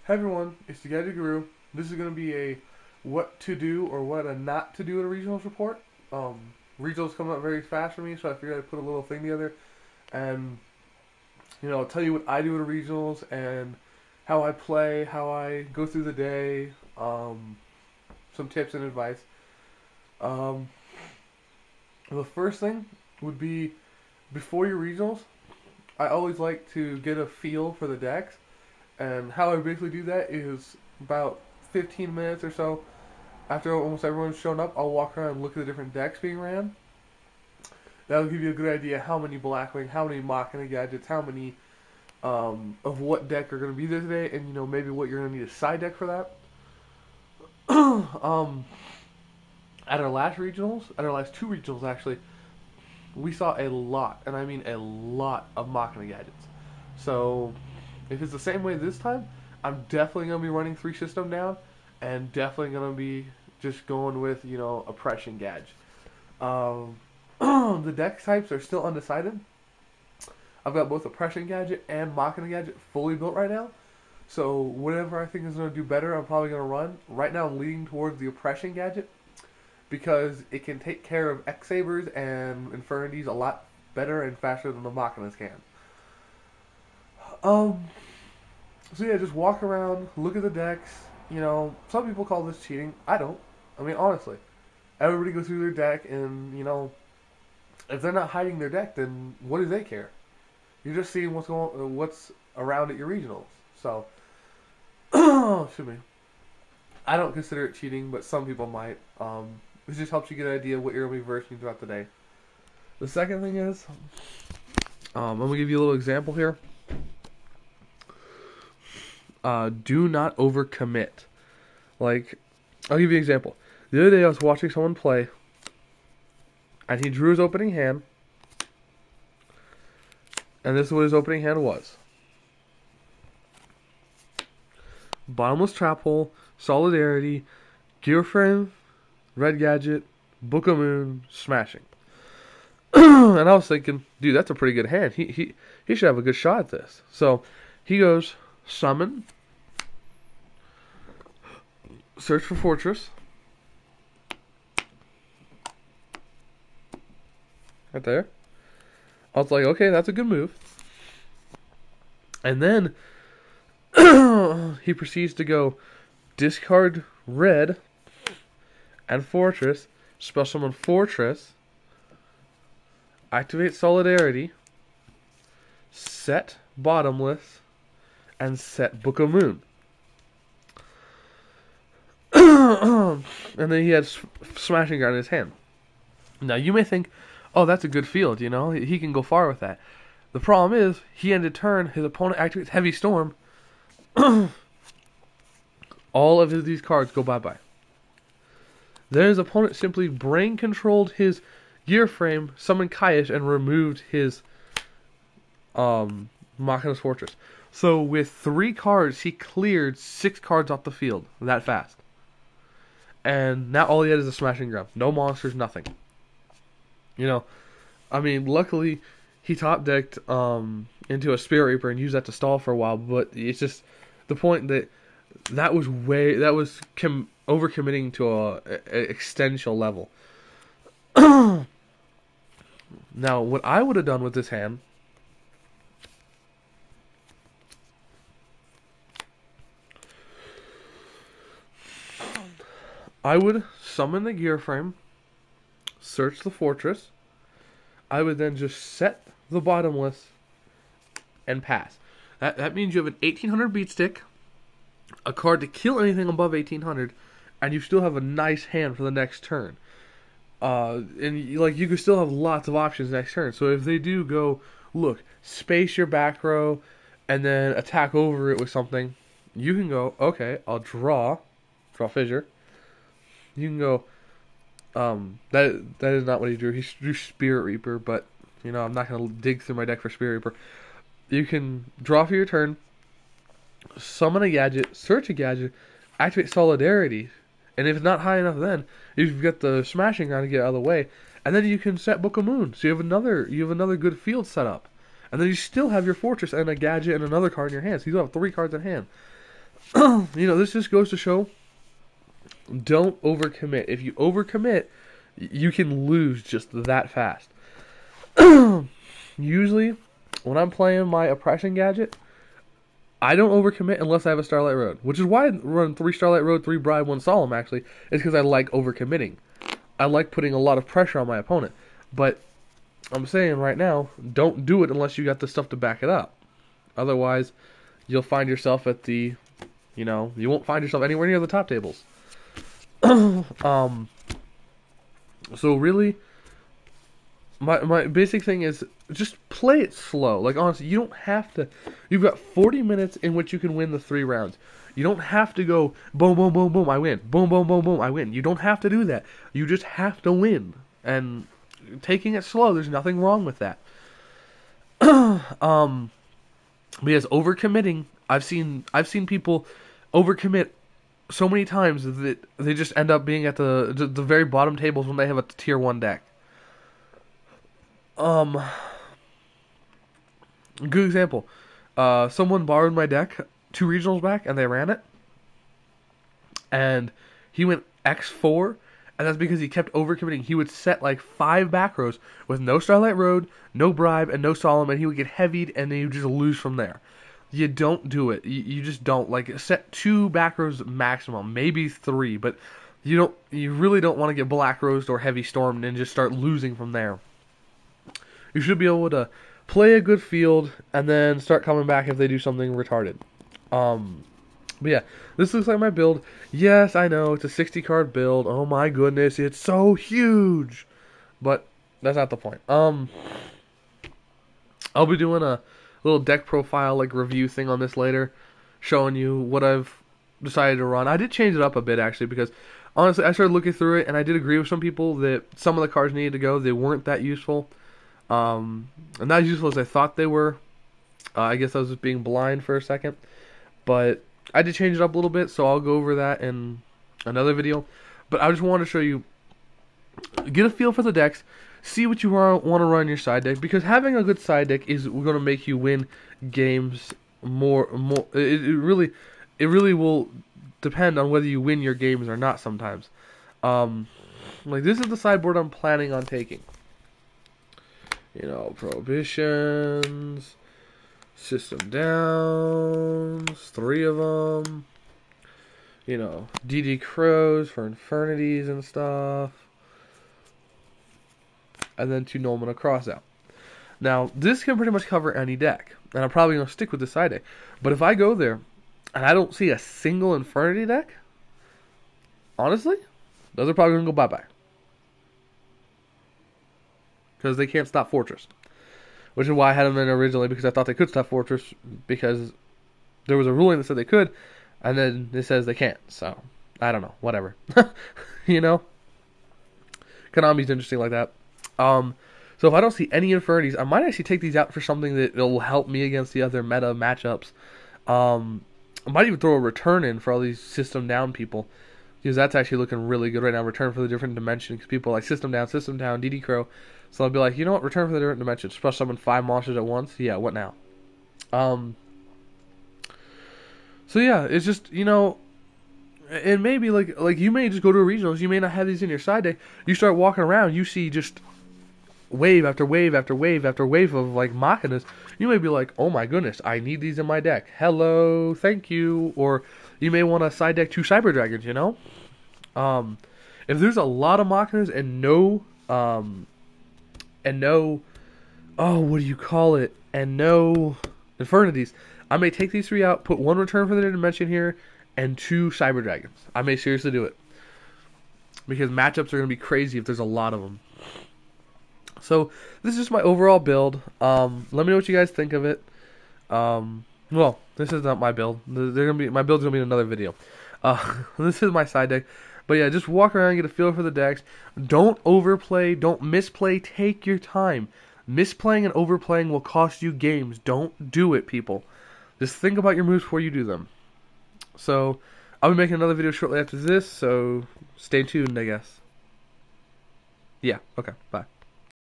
Hi everyone, it's the Gadget Guru. This is going to be a what to do or what a not to do at a regionals report. Regionals come up very fast for me, so I figured I'd put a little thing together and I'll tell you what I do at a regionals and how I play, how I go through the day, some tips and advice. Um, the first thing would be before your regionals. I always like to get a feel for the decks. And how I basically do that is about 15 minutes or so after almost everyone's shown up, I'll walk around and look at the different decks being ran. That'll give you a good idea how many Blackwing, how many Machina gadgets, how many of what deck are going to be there today, and maybe what you're going to need a side deck for that. At our last regionals, at our last two regionals actually, we saw a lot, and I mean a lot of Machina gadgets. So if it's the same way this time, I'm definitely going to be running 3 system down, and definitely going to be just going with, Oppression Gadget. The deck types are still undecided. I've got both Oppression Gadget and Machina Gadget fully built right now. So whatever I think is going to do better, I'm probably going to run. Right now I'm leaning towards the Oppression Gadget because it can take care of X-Sabers and Infernities a lot better and faster than the Machinas can. So yeah, just walk around, look at the decks. Some people call this cheating. I don't. I mean, honestly, everybody goes through their deck, and if they're not hiding their deck, then what do they care? You're just seeing what's around at your regionals. So, excuse me. I don't consider it cheating, but some people might. It just helps you get an idea of what you're gonna be versing throughout the day. The second thing is, I'm gonna give you a little example here. Do not overcommit. Like, I'll give you an example. The other day I was watching someone play, and he drew his opening hand, and this is what his opening hand was. Bottomless Trap Hole, Solidarity, Gear Frame, Red Gadget, Book of Moon, Smashing. And I was thinking, dude, that's a pretty good hand. He should have a good shot at this. So, he goes, Summon, Search for Fortress, right there. I was like, okay, that's a good move. And then he proceeds to go discard red and Fortress, special summon Fortress, activate Solidarity, set Bottomless, and set Book of Moon. And then he had Smashing Ground in his hand. Now you may think, oh, that's a good field, he can go far with that. The problem is, he ended turn, his opponent activates Heavy Storm, all of these cards go bye-bye. Then his opponent simply brain controlled his Gear Frame, summoned Kaish, and removed his Machina's Fortress. So with 3 cards, he cleared 6 cards off the field that fast. And now all he had is a Smashing Ground. No monsters, nothing. Luckily he top decked into a Spirit Reaper and used that to stall for a while, but it's just the point that was overcommitting to a extensional level. Now, what I would have done with this hand, I would summon the Gear Frame, search the Fortress. I would then just set the Bottomless and pass. That means you have an 1800 beat stick, a card to kill anything above 1800, and you still have a nice hand for the next turn. And you could still have lots of options next turn. So if they do go, look, space your back row, and then attack over it with something, you can go, okay, I'll draw Fissure. You can go, that is not what he drew. He drew Spirit Reaper, but, I'm not going to dig through my deck for Spirit Reaper. You can draw for your turn, summon a gadget, search a gadget, activate Solidarity, and if it's not high enough then, you've got the Smashing Ground to get out of the way, and then you can set Book of Moon, so you have another good field set up. And then you still have your Fortress and a gadget and another card in your hand, so you still have 3 cards in hand. This just goes to show, don't overcommit. If you overcommit, you can lose just that fast. Usually, when I'm playing my oppression gadget, I don't overcommit unless I have a Starlight Road, which is why I run 3 Starlight Road, 3 Bribe, 1 Solemn, actually, is because I like overcommitting. I like putting a lot of pressure on my opponent. But I'm saying right now, don't do it unless you got the stuff to back it up. Otherwise, you'll find yourself at the, you won't find yourself anywhere near the top tables. So really, my basic thing is just play it slow. Like, honestly, you don't have to. You've got 40 minutes in which you can win the 3 rounds. You don't have to go boom, boom, boom, boom, I win. Boom, boom, boom, boom, I win. You don't have to do that. You just have to win. And taking it slow, there's nothing wrong with that. Because overcommitting, I've seen people overcommit so many times that they just end up being at the very bottom tables when they have a tier 1 deck. Good example. Someone borrowed my deck 2 regionals back, and they ran it. And he went X4, and that's because he kept overcommitting. He would set like 5 back rows with no Starlight Road, no Bribe, and no Solemn, and he would get heavied, and then he would just lose from there. You don't do it. You just don't. Like, set 2 back rows maximum, maybe 3, but you really don't want to get black rosed or heavy stormed and just start losing from there. You should be able to play a good field and then start coming back if they do something retarded. But yeah, this looks like my build. Yes, I know, it's a 60 card build. Oh my goodness, it's so huge. But that's not the point. I'll be doing a little deck profile, like, review thing on this later, showing you what I've decided to run. I did change it up a bit, actually, because honestly, I started looking through it, and I did agree with some people that some of the cards needed to go. They weren't that useful. And not as useful as I thought they were. I guess I was just being blind for a second. But I did change it up a little bit, so I'll go over that in another video. But I just wanted to show you, get a feel for the decks, see what you want to run your side deck, because having a good side deck is going to make you win games more. It really will depend on whether you win your games or not sometimes. Like, this is the sideboard I'm planning on taking. Prohibitions, system downs, 3 of them. DD Crows for Infernities and stuff. And then 2 Null Crossout. Now, this can pretty much cover any deck. And I'm probably going to stick with this side deck. But if I go there and I don't see a single Infernity deck, honestly, those are probably going to go bye-bye. Because they can't stop Fortress. Which is why I had them in originally, because I thought they could stop Fortress, because there was a ruling that said they could, and then it says they can't. So, I don't know. Whatever. Konami's interesting like that. So if I don't see any Infernities, I might actually take these out for something that will help me against the other meta matchups. I might even throw a return in for all these system down people, because that's actually looking really good right now. Return for the different dimension, because people are like system down, DD Crow. So I'll be like, you know what, return for the different dimensions. Special summon 5 monsters at once. Yeah, what now? So yeah, it's just, and maybe like you may just go to a regionals, you may not have these in your side deck. You start walking around, you see just wave after wave after wave after wave of like Machinas. You may be like, oh my goodness, I need these in my deck. Hello, thank you. Or you may want to side deck 2 Cyber Dragons, If there's a lot of Machinas and no Infernities, I may take these 3 out, put 1 return for the dimension here, and 2 Cyber Dragons. I may seriously do it. Because matchups are going to be crazy if there's a lot of them. So, this is just my overall build. Let me know what you guys think of it. Well, this is not my build. My build's going to be in another video. This is my side deck. But yeah, just walk around and get a feel for the decks. Don't overplay. Don't misplay. Take your time. Misplaying and overplaying will cost you games. Don't do it, people. Just think about your moves before you do them. So, I'll be making another video shortly after this, so stay tuned, I guess. Yeah, okay, bye.